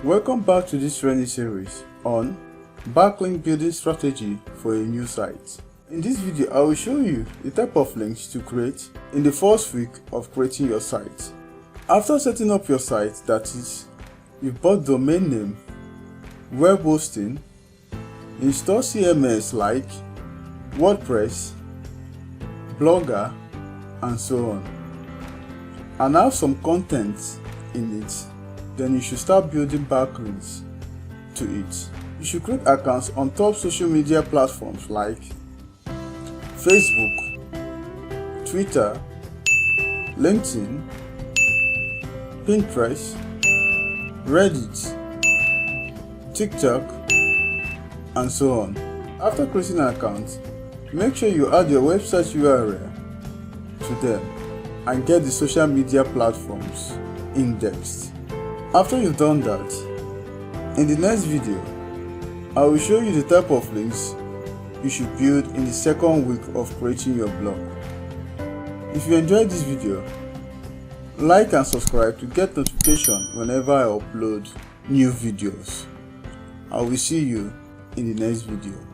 Welcome back to this training series on backlink building strategy for a new site. In this video, I will show you the type of links to create in the first week of creating your site. After setting up your site, that is, you've bought domain name, web hosting, install CMS like WordPress, Blogger, and so on, and have some content in it, then you should start building backlinks to it. You should create accounts on top social media platforms like Facebook, Twitter, LinkedIn, Pinterest, Reddit, TikTok, and so on. After creating an account, make sure you add your website URL to them and get the social media platforms indexed. After you've done that, in the next video, I will show you the type of links you should build in the second week of creating your blog. If you enjoyed this video, like and subscribe to get notification whenever I upload new videos. I will see you in the next video.